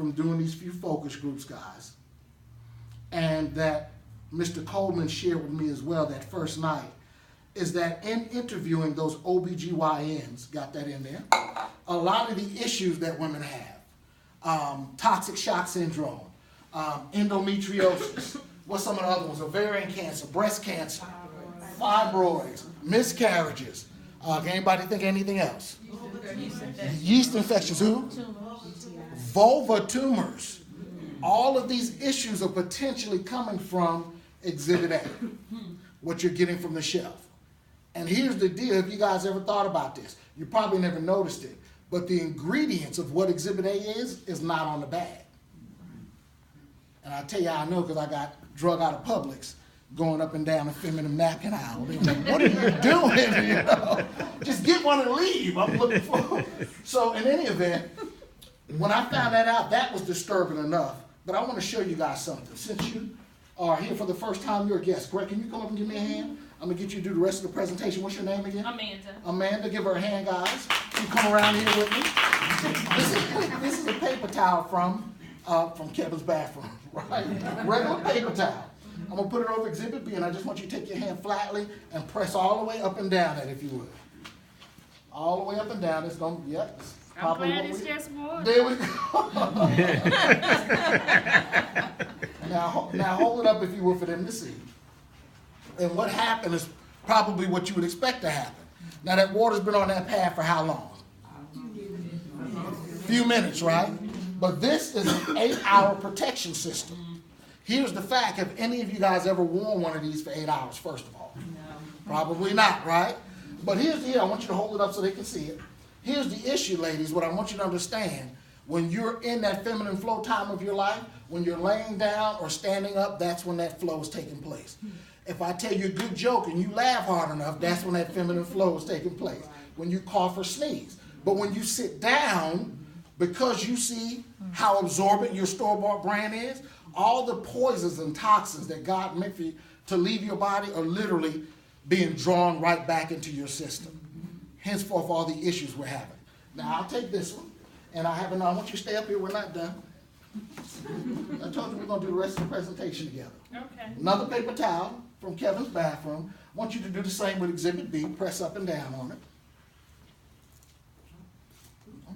from doing these few focus groups, guys, and that Mr. Coleman shared with me as well that first night, is that in interviewing those OBGYNs, got that in there, a lot of the issues that women have, toxic shock syndrome, endometriosis, what's some of the other ones, ovarian cancer, breast cancer, fibroids, miscarriages, can anybody think of anything else? Yeast infections, who? Vulva tumors. All of these issues are potentially coming from Exhibit A, what you're getting from the shelf. And here's the deal, if you guys ever thought about this, you probably never noticed it, but the ingredients of what Exhibit A is not on the bag. And I tell you, I know because I got drug out of Publix going up and down the feminine napkin aisle. They were like, what are you doing? You know, just get one and leave. I'm looking for. So in any event, when I found that out, that was disturbing enough. But I want to show you guys something. Since you are here for the first time, you're a guest. Greg, can you come up and give me a hand? I'm going to get you to do the rest of the presentation. What's your name again? Amanda. Amanda, give her a hand, guys. You come around here with me. This is a paper towel from Kevin's bathroom, right? Regular paper towel. I'm going to put it over Exhibit B, and I just want you to take your hand flatly and press all the way up and down it, if you would. All the way up and down. It's going to, yep. I'm glad it's just water. There we go. Now hold it up, if you will, for them to see. And what happened is probably what you would expect to happen. Now that water's been on that pad for how long? A few minutes, right? But this is an 8-hour protection system. Here's the fact, have any of you guys ever worn one of these for 8 hours, first of all? No. Probably not, right? But here's the deal, I want you to hold it up so they can see it. Here's the issue, ladies, what I want you to understand. When you're in that feminine flow time of your life, when you're laying down or standing up, that's when that flow is taking place. If I tell you a good joke and you laugh hard enough, that's when that feminine flow is taking place. When you cough or sneeze. But when you sit down, because you see how absorbent your store-bought brand is, all the poisons and toxins that God meant for you to leave your body are literally being drawn right back into your system. Henceforth, all the issues we're having. Now, I'll take this one, and I want you to stay up here. We're not done. I told you we're going to do the rest of the presentation together. Okay. Another paper towel from Kevin's bathroom. I want you to do the same with Exhibit B. Press up and down on it.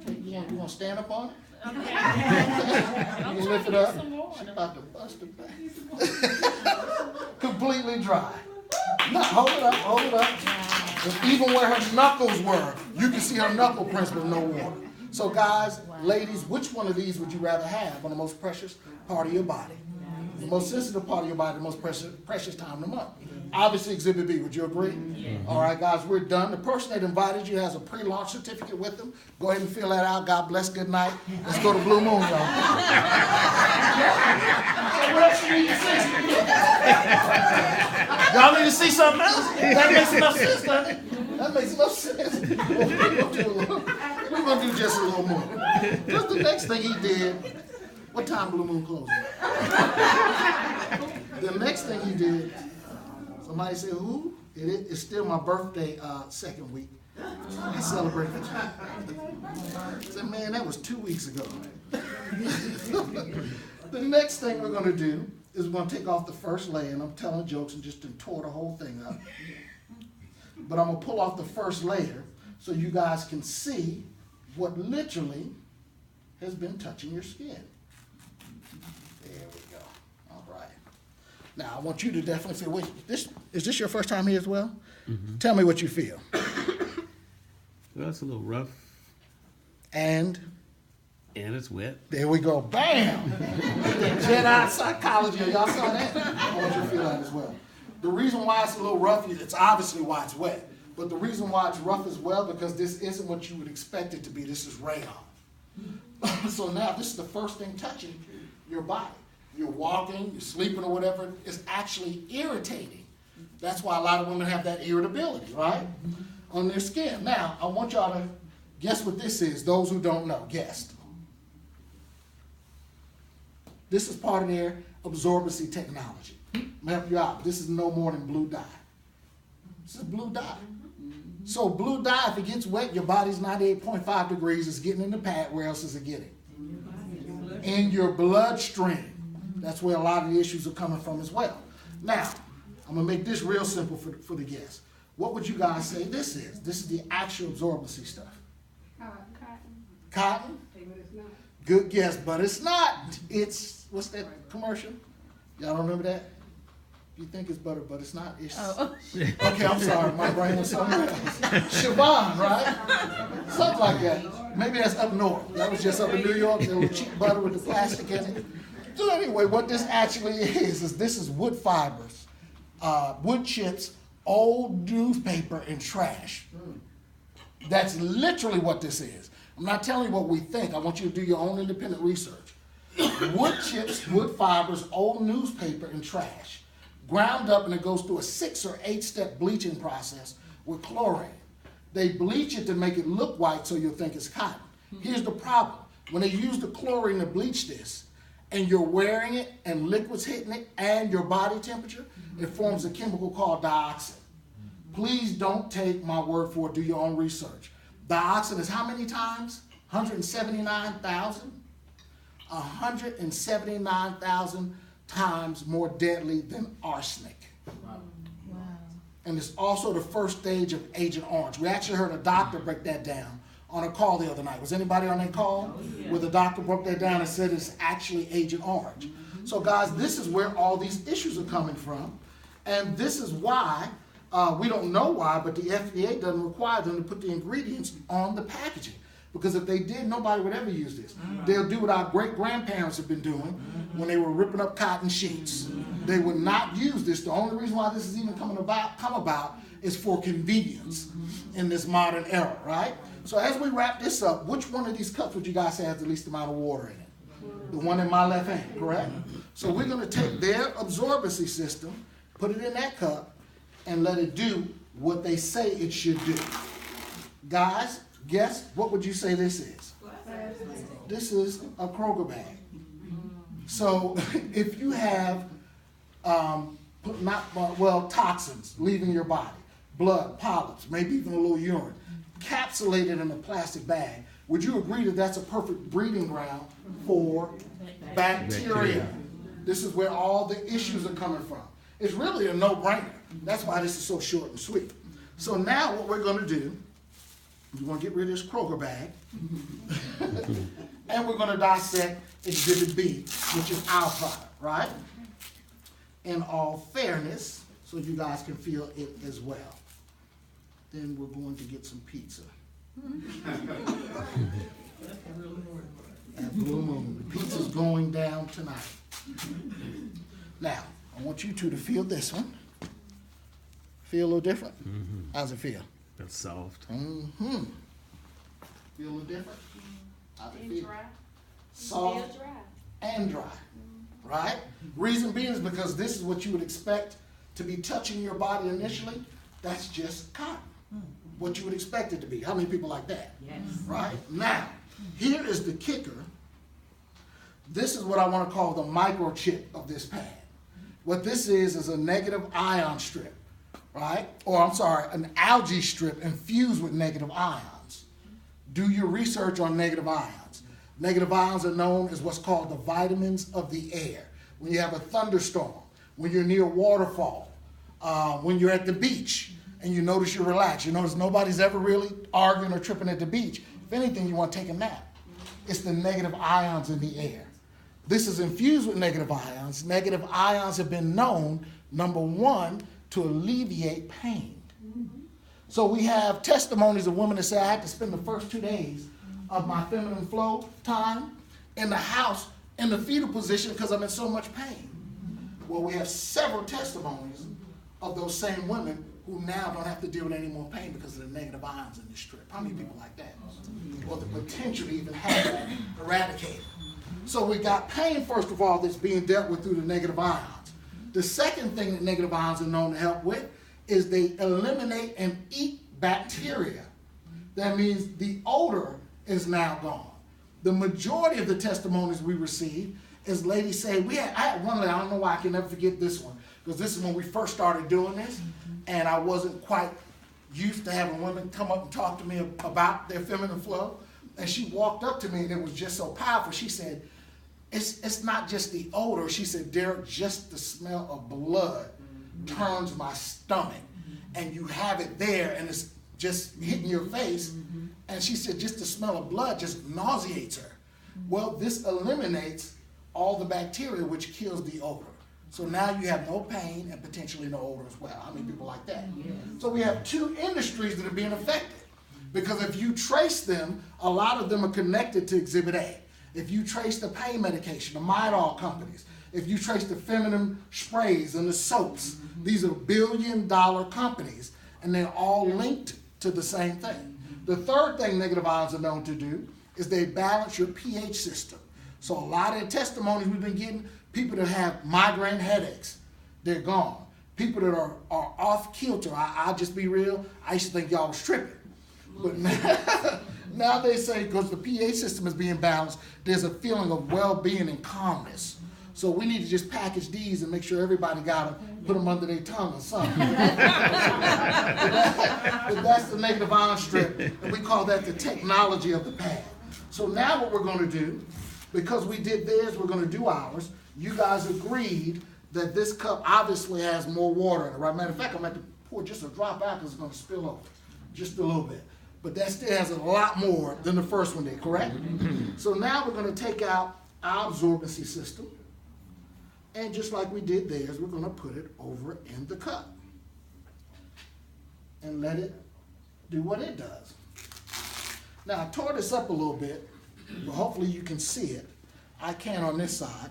Okay, you want to stand up on it? Okay. You I'm can trying lift to it get up. some water. She's about to bust it back. Completely dry. Now, hold it up, hold it up. And even where her knuckles were, you can see her knuckle prints with no water. So guys, ladies, which one of these would you rather have on the most precious part of your body? The most sensitive part of your body, the most precious time of the month. Obviously, Exhibit B, would you agree? Yeah. All right, guys, we're done. The person that invited you has a pre-launch certificate with them. Go ahead and fill that out. God bless, good night. Let's go to Blue Moon, y'all. What else you need to see? Y'all need to see something else? That makes enough sense, doesn't it? That makes enough sense. We're going to do just a little more. Just the next thing he did. What time Blue Moon closing? The next thing he did, somebody said, who? It's still my birthday second week. I celebrated it. I said, man, that was 2 weeks ago. The next thing we're going to do is we're going to take off the first layer, and I'm telling jokes and just tore the whole thing up. But I'm going to pull off the first layer so you guys can see what literally has been touching your skin. There we go. All right. Now, I want you to definitely feel, is this your first time here as well? Mm-hmm. Tell me what you feel. Well, it's a little rough. And it's wet. There we go. Bam! Jedi psychology. Y'all saw that? I want you to feel that as well. The reason why it's a little rough, it's obviously why it's wet. But the reason why it's rough as well, because this isn't what you would expect it to be. This is rayon. So now this is the first thing touching your body. You're walking, you're sleeping or whatever. It's actually irritating. That's why a lot of women have that irritability, right? On their skin. Now, I want y'all to guess what this is. Those who don't know, guess. This is part of their absorbency technology. I'm going to help you out. This is no more than blue dye. This is blue dye. So blue dye, if it gets wet, your body's 98.5 degrees. It's getting in the pad. Where else is it getting? in your bloodstream. That's where a lot of the issues are coming from as well. Now, I'm going to make this real simple for the guests. What would you guys say this is? This is the actual absorbency stuff. Cotton? Good guess, but it's not. It's, what's that commercial? Y'all don't remember that? You think it's butter, but it's not. It's, okay, I'm sorry. My brain was somewhere else. Siobhan, right? Something like that. Maybe that's up north. That was just up in New York. There was cheap butter with the plastic in it. So anyway, what this actually is this is wood fibers, wood chips, old newspaper, and trash. That's literally what this is. I'm not telling you what we think. I want you to do your own independent research. Wood chips, wood fibers, old newspaper, and trash. Ground up, and it goes through a 6 or 8 step bleaching process with chlorine. They bleach it to make it look white so you'll think it's cotton. Here's the problem. When they use the chlorine to bleach this, and you're wearing it, and liquid's hitting it, and your body temperature, it forms a chemical called dioxin. Please don't take my word for it. Do your own research. Dioxin is how many times? 179,000? 179,000 times more deadly than arsenic. Wow. And it's also the first stage of Agent Orange. We actually heard a doctor break that down on a call the other night. Was anybody on that call? Where the doctor broke that down and said it's actually Agent Orange. So guys, this is where all these issues are coming from. And this is why, we don't know why, but the FDA doesn't require them to put the ingredients on the packaging. Because if they did, nobody would ever use this. They'll do what our great-grandparents have been doing when they were ripping up cotton sheets. They would not use this. The only reason why this is even come about is for convenience in this modern era, right? So as we wrap this up, which one of these cups would you guys say has the least amount of water in it? The one in my left hand, correct? So we're going to take their absorbency system, put it in that cup, and let it do what they say it should do. Guys, guess what would you say this is? This is a Kroger bag. So if you have toxins leaving your body, blood, polyps, maybe even a little urine, capsulated in a plastic bag, would you agree that that's a perfect breeding ground for bacteria? This is where all the issues are coming from. It's really a no-brainer. That's why this is so short and sweet. So now what we're going to do, we're going to get rid of this Kroger bag, and we're going to dissect Exhibit B, which is our product, right? In all fairness, so you guys can feel it as well. Then we're going to get some pizza. At Blue Moon. The pizza's going down tonight. Now, I want you two to feel this one. Feel a little different? How's it feel? That's soft. Feel a little different? How's it feel? Dry. Soft Dry. and dry, right? Reason being is because this is what you would expect to be touching your body initially. That's just cotton. What you would expect it to be. How many people like that? Yes. Right? Now, here is the kicker. This is what I want to call the microchip of this pad. What this is a negative ion strip, right? Or I'm sorry, an algae strip infused with negative ions. Do your research on negative ions. Negative ions are known as what's called the vitamins of the air. When you have a thunderstorm, when you're near a waterfall, when you're at the beach and you notice you're relaxed, you notice nobody's ever really arguing or tripping at the beach. If anything, you want to take a nap. It's the negative ions in the air. This is infused with negative ions. Negative ions have been known, number one, to alleviate pain. So we have testimonies of women that say, I had to spend the first 2 days of my feminine flow time in the house in the fetal position because I'm in so much pain. Well, we have several testimonies of those same women who now don't have to deal with any more pain because of the negative ions in this strip. How many people like that? Or the potential to even have that eradicated. So we got pain, first of all, that's being dealt with through the negative ions. The second thing that negative ions are known to help with is they eliminate and eat bacteria. That means the odor is now gone. The majority of the testimonies we receive is ladies say, I had one lady, I don't know why, I can never forget this one, because this is when we first started doing this, and I wasn't quite used to having women come up and talk to me about their feminine flow. And she walked up to me, and it was just so powerful. She said, it's not just the odor. She said, Derek, just the smell of blood turns my stomach. And you have it there and it's just hitting your face. And she said, just the smell of blood just nauseates her. Well, this eliminates all the bacteria, which kills the odor. So now you have no pain and potentially no odor as well. How many people like that? So we have two industries that are being affected. Because if you trace them, a lot of them are connected to Exhibit A. If you trace the pain medication, the Midol companies, if you trace the feminine sprays and the soaps, these are billion-dollar companies, and they're all linked to the same thing. The third thing negative ions are known to do is they balance your pH system. So a lot of the testimonies we've been getting, people that have migraine headaches, they're gone. People that are off kilter, I'll just be real, I used to think y'all was tripping. But now they say because the pH system is being balanced, there's a feeling of well-being and calmness. So we need to just package these and make sure everybody got them, put them under their tongue or something. But that's the negative ion strip, and we call that the technology of the pad. So now what we're going to do, because we did theirs, we're going to do ours. You guys agreed that this cup obviously has more water in it, right? Matter of fact, I'm going to pour just a drop out because it's going to spill over, just a little bit. But that still has a lot more than the first one did, correct? So now we're going to take out our absorbency system. And just like we did theirs, we're going to put it over in the cup. And let it do what it does. Now, I tore this up a little bit, but hopefully you can see it. I can on this side.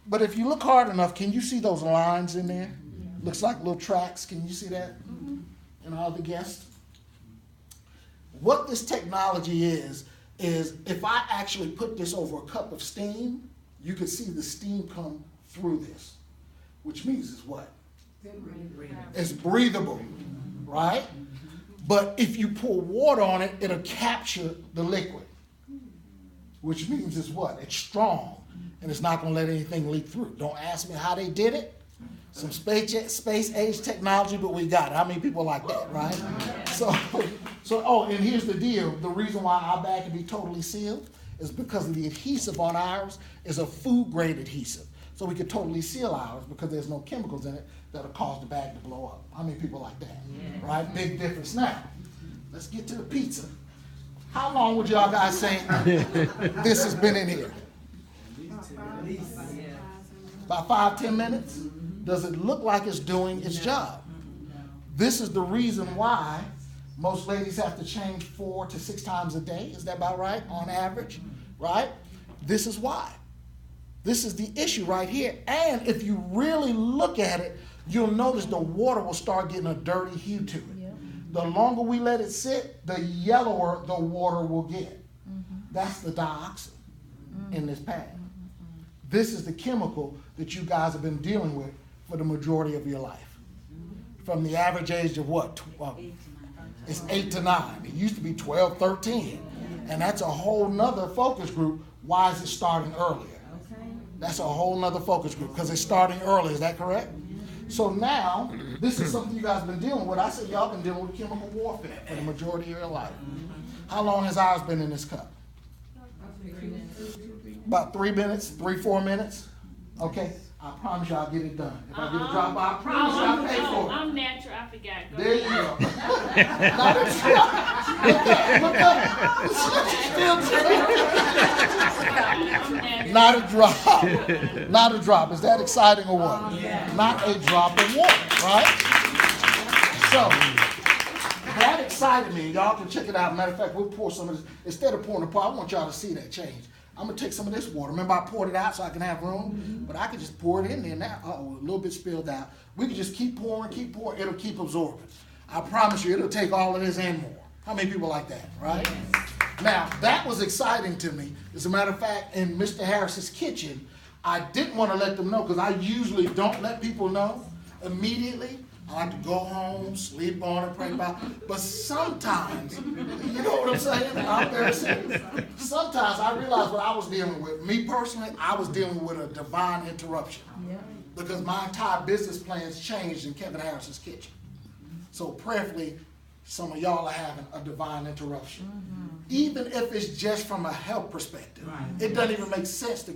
But if you look hard enough, can you see those lines in there? Looks like little tracks. Can you see that? And all the guests? What this technology is if I actually put this over a cup of steam, you can see the steam come through this, which means it's what? It's breathable, right? But if you pour water on it, it'll capture the liquid, which means it's what? It's strong, and it's not going to let anything leak through. Don't ask me how they did it. Some space age technology, but we got it. How many people like that, right? So, and here's the deal. The reason why our bag can be totally sealed is because of the adhesive on ours is a food-grade adhesive. So we can totally seal ours because there's no chemicals in it that'll cause the bag to blow up. How many people like that? Yeah. Right? Big difference. Now, let's get to the pizza. How long would y'all guys say this has been in here? About 5-10 minutes? Does it look like it's doing its job? This is the reason why most ladies have to change 4 to 6 times a day. Is that about right on average? Right? This is why. This is the issue right here. And if you really look at it, you'll notice the water will start getting a dirty hue to it. Yep. The longer we let it sit, the yellower the water will get. That's the dioxin in this pad. This is the chemical that you guys have been dealing with for the majority of your life. From the average age of what? It's 8 to 9. It used to be 12, 13. And that's a whole nother focus group. Why is it starting earlier? That's a whole nother focus group because it's starting early. Is that correct? So now, this is something you guys have been dealing with. I said y'all been dealing with chemical warfare for the majority of your life. How long has ours been in this cup? About 3 minutes, 3-4 minutes. Okay, I promise you I'll get it done. If I get a drop, I promise you I'll pay for it. I'm natural, I forgot. Go There you ahead. go. Not a drop. Not a drop. Is that exciting or what? Not a drop of water, right? So, that excited me. Y'all can check it out. Matter of fact, we'll pour some of this. Instead of pouring the pot, I want y'all to see that change. I'm going to take some of this water. Remember, I poured it out so I can have room? But I can just pour it in there now. Uh-oh, a little bit spilled out. We can just keep pouring. It'll keep absorbing. I promise you, it'll take all of this and more. How many people like that, right? Yes. Now, that was exciting to me. As a matter of fact, in Mr. Harris's kitchen, I didn't want to let them know because I usually don't let people know immediately. I like to go home, sleep on it, pray about it. But sometimes, you know what I'm saying? I'm very serious. Sometimes I realized what I was dealing with. Me personally, I was dealing with a divine interruption. Yeah. Because my entire business plans changed in Kevin Harris's kitchen. So prayerfully, some of y'all are having a divine interruption. Even if it's just from a health perspective. It doesn't even make sense to